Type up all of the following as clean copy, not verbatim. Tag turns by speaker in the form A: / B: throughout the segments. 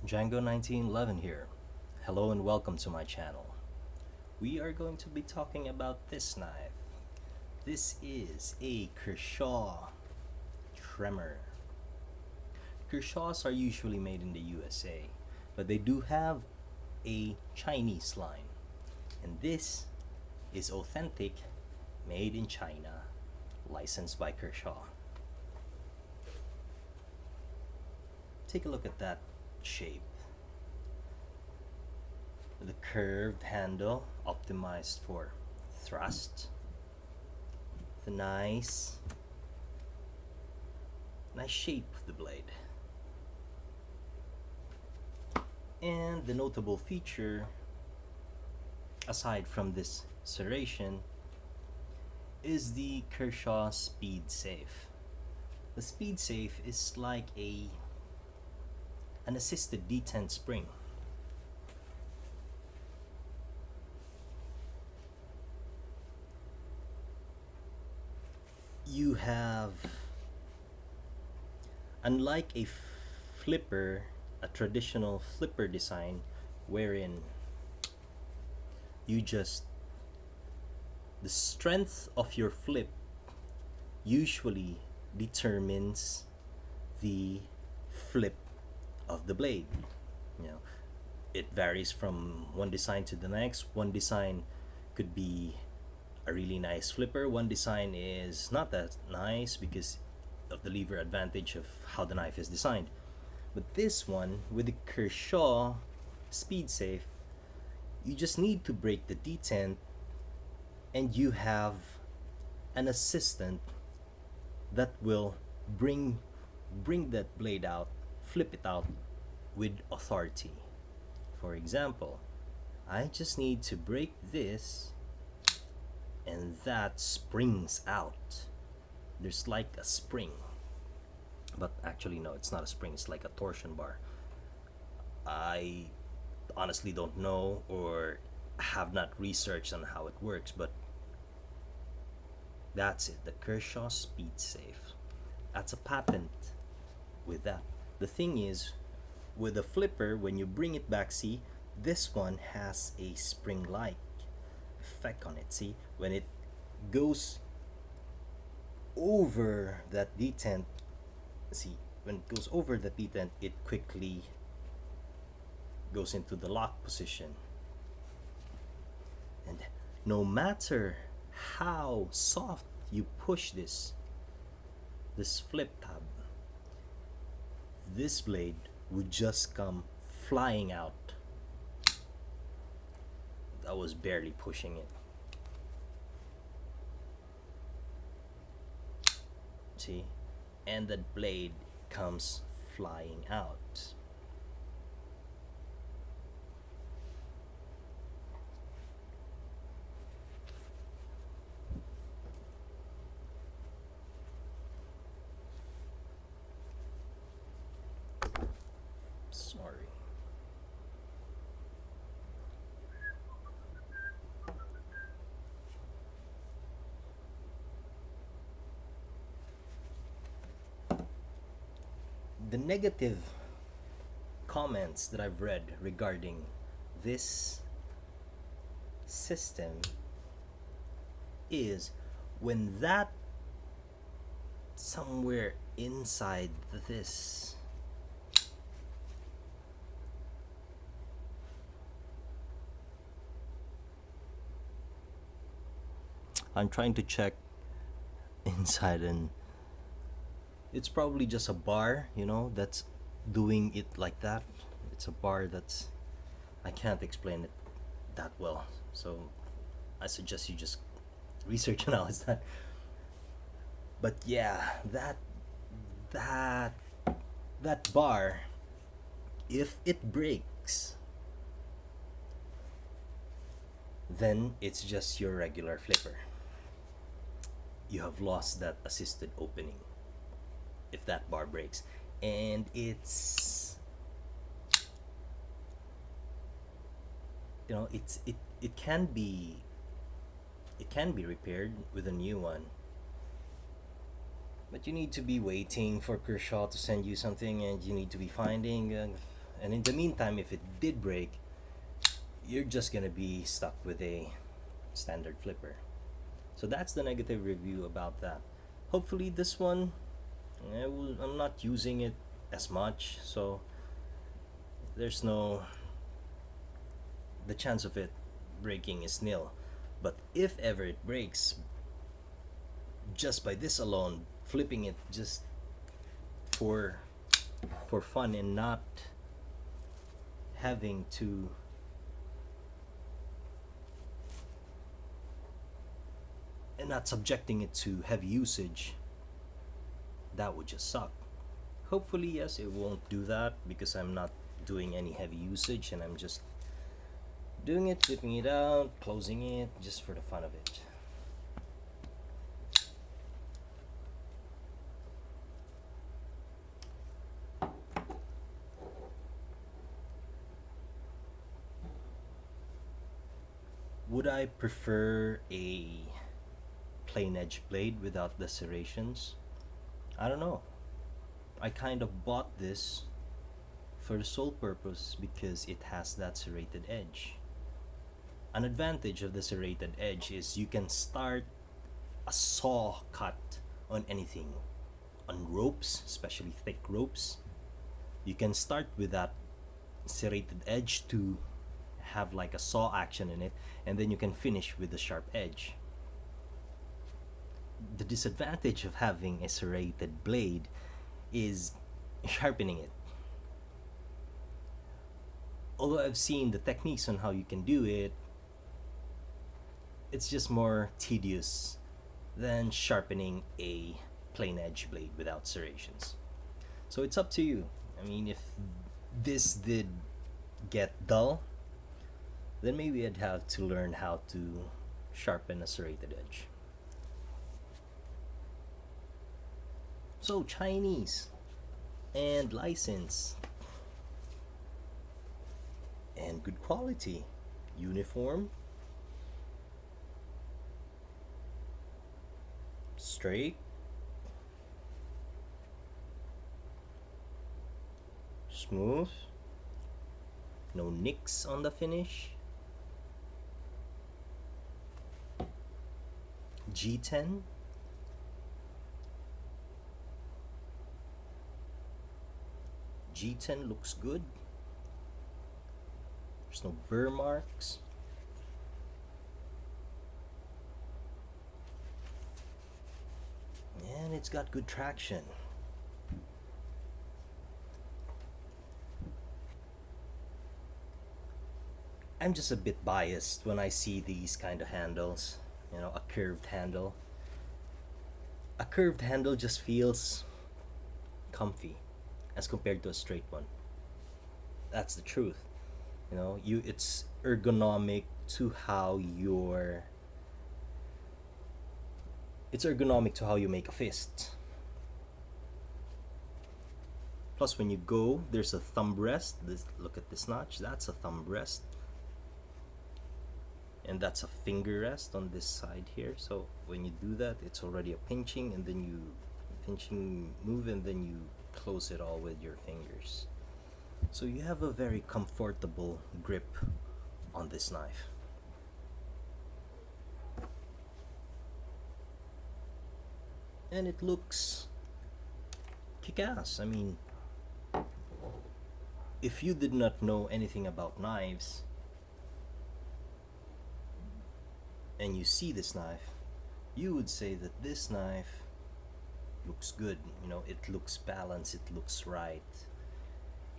A: Django 1911 here. Hello and welcome to my channel. We are going to be talking about this knife. This is a Kershaw Tremor. Kershaws are usually made in the USA, but they do have a Chinese line. And this is authentic, made in China, licensed by Kershaw. Take a look at that shape. The curved handle optimized for thrust. The nice shape of the blade. And the notable feature, aside from this serration, is the Kershaw Speed Safe. The Speed Safe is like an assisted G-10 spring. You have, unlike a flipper, a traditional flipper design wherein the strength of your flip usually determines the flip of the blade. You know, it varies from one design to the next. One design could be a really nice flipper. One design is not that nice because of the lever advantage of how the knife is designed. But this one, with the Kershaw Speed Safe, you just need to break the detent and you have an assistant that will bring that blade out, flip it out with authority. For example, I just need to break this and that springs out. There's like a spring, but actually no, it's not a spring, it's like a torsion bar. I honestly don't know or have not researched on how it works, but that's it, the Kershaw Speed Safe. That's a patent with that. The thing is, with the flipper, when you bring it back, see, this one has a spring-like effect on it. See, when it goes over that detent, see, when it goes over the detent, it quickly goes into the lock position. And no matter how soft you push this flip tab, this blade would just come flying out. I was barely pushing it. See? And that blade comes flying out. Sorry. The negative comments that I've read regarding this system is when that somewhere inside this I'm trying to check inside, and it's probably just a bar, you know, that's doing it like that. It's a bar that's, I can't explain it that well, so I suggest you just research on how it's that. But yeah, that bar, if it breaks, then it's just your regular flipper. You have lost that assisted opening if that bar breaks. And it's, you know, it can be repaired with a new one, but you need to be waiting for Kershaw to send you something, and you need to be finding And in the meantime, if it did break, you're just gonna be stuck with a standard flipper. So that's the negative review about that. Hopefully this one, I'm not using it as much, so there's no, the chance of it breaking is nil. But if ever it breaks, just by this alone, flipping it just for fun and not having to and not subjecting it to heavy usage, that would just suck. Hopefully, yes, it won't do that because I'm not doing any heavy usage and I'm just doing it, flipping it out, closing it, just for the fun of it. Would I prefer a plain edge blade without the serrations? I don't know. I kind of bought this for the sole purpose because it has that serrated edge. An advantage of the serrated edge is you can start a saw cut on anything. On ropes, especially thick ropes, you can start with that serrated edge to have like a saw action in it, and then you can finish with the sharp edge. The disadvantage of having a serrated blade is sharpening it. Although I've seen the techniques on how you can do it, it's just more tedious than sharpening a plain edge blade without serrations. So it's up to you. I mean, if this did get dull, then maybe I'd have to learn how to sharpen a serrated edge. So, Chinese and license and good quality, uniform, straight, smooth, no nicks on the finish. G-10, G10 looks good. There's no burr marks. And it's got good traction. I'm just a bit biased when I see these kind of handles. You know, a curved handle. A curved handle just feels comfy as compared to a straight one. That's the truth. You know, it's ergonomic to how it's ergonomic to how you make a fist. Plus, when you go, there's a thumb rest. Look at this notch. That's a thumb rest. And that's a finger rest on this side here. So when you do that, it's already a pinching, and then you move, and then you close it all with your fingers. So you have a very comfortable grip on this knife. And it looks kick-ass. I mean, if you did not know anything about knives and you see this knife, you would say that this knife looks good. You know, it looks balanced, it looks right.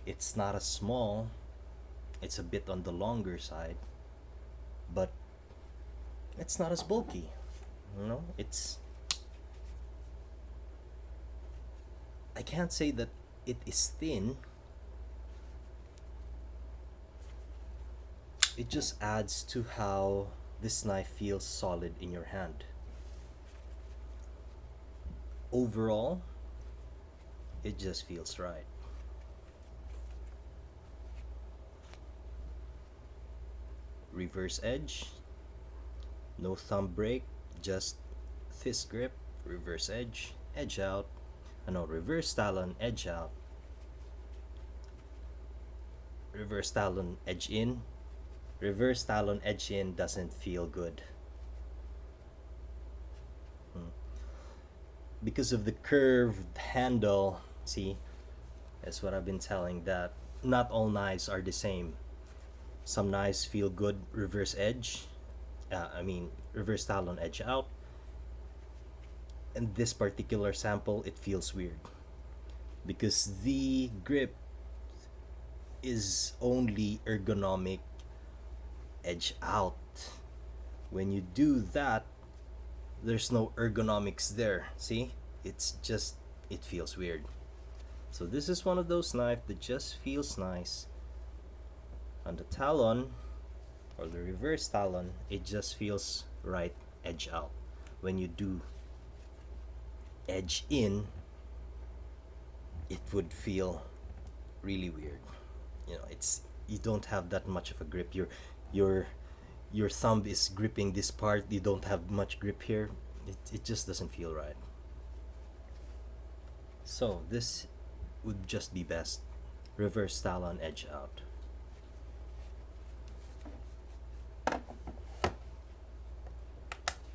A: It's not as small, it's a bit on the longer side, but it's not as bulky. You know, I can't say that it is thin. It just adds to how this knife feels solid in your hand. Overall, it just feels right. Reverse edge, no thumb break, just fist grip, reverse edge, edge out, reverse talon, edge out. reverse talon edge in. Reverse talon edge in doesn't feel good. Because of the curved handle, see, that's what I've been telling, that not all knives are the same. Some knives feel good reverse edge, reverse talon edge out. And this particular sample, it feels weird because the grip is only ergonomic edge out. When you do that, there's no ergonomics there. See, it's just, it feels weird. So this is one of those knives that just feels nice on the talon or the reverse talon. It just feels right edge out. When you do edge in, it would feel really weird. You know, it's, you don't have that much of a grip. Your thumb is gripping this part, you don't have much grip here. It just doesn't feel right. So this would just be best reverse talon edge out.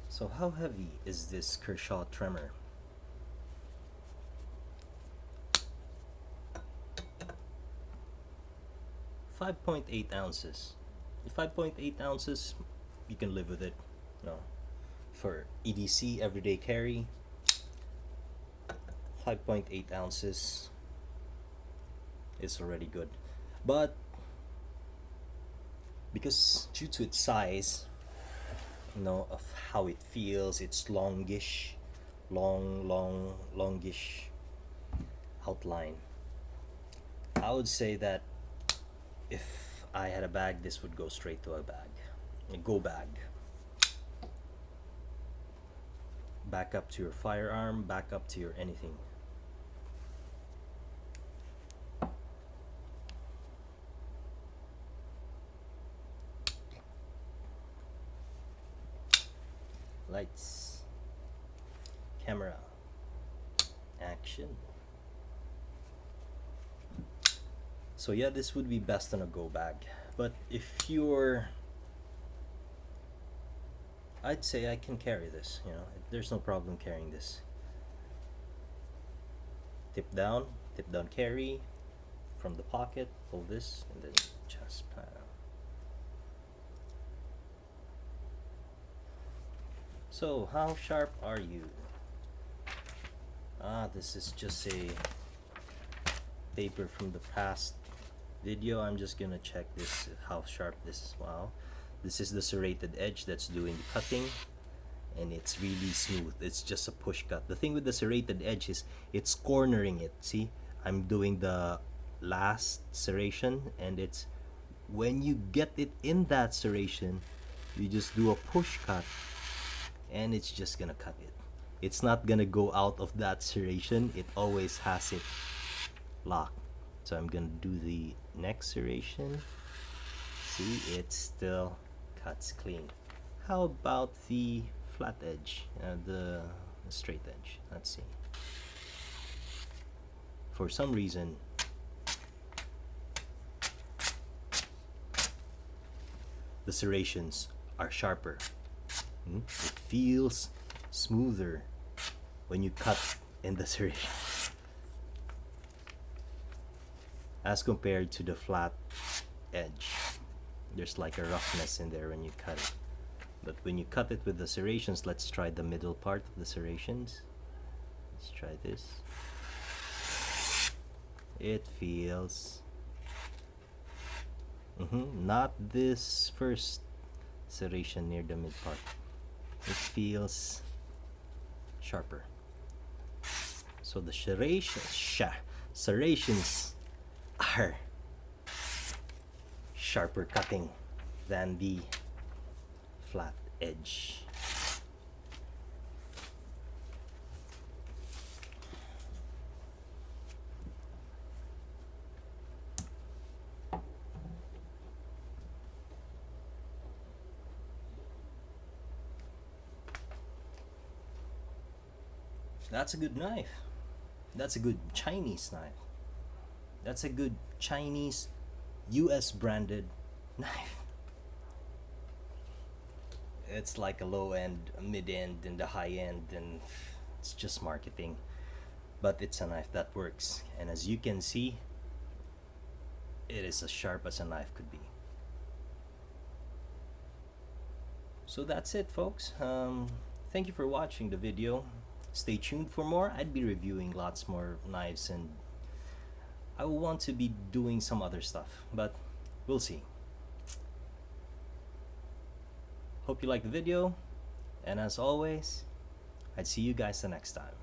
A: So how heavy is this Kershaw Tremor? 5.8 ounces. 5.8 ounces, you can live with it. No, for EDC, everyday carry, 5.8 ounces is already good. But because due to its size, you know, of how it feels, it's longish, longish outline, I would say that if I had a bag, this would go straight to a bag. A go bag. Back up to your firearm, back up to your anything. Lights, camera, action. So yeah, this would be best on a go bag. But if you're, I'd say I can carry this, you know, there's no problem carrying this. Tip down carry from the pocket, pull this, and then just pan. So how sharp are you? This is just a paper from the past video. I'm just gonna check this, how sharp this is. Wow, this is the serrated edge that's doing the cutting, and it's really smooth. It's just a push cut. The thing with the serrated edge is it's cornering it. See, I'm doing the last serration, and it's when you get it in that serration, you just do a push cut, and it's just gonna cut it. It's not gonna go out of that serration. It always has it locked. So I'm gonna do the next serration. See, it still cuts clean. How about the flat edge, the straight edge? Let's see. For some reason, the serrations are sharper. It feels smoother when you cut in the serration as compared to the flat edge. There's like a roughness in there when you cut it. But when you cut it with the serrations, let's try the middle part of the serrations. Let's try this. It feels not this first serration near the mid part. It feels sharper. So the serrations are sharper cutting than the flat edge. That's a good knife. That's a good Chinese knife. That's a good Chinese US branded knife. It's like a low end, a mid end, and a high end, and it's just marketing. But it's a knife that works, and as you can see, it is as sharp as a knife could be. So that's it, folks. Thank you for watching the video. Stay tuned for more. I'd be reviewing lots more knives, and I will want to be doing some other stuff, but we'll see. Hope you liked the video, and as always, I'd see you guys the next time.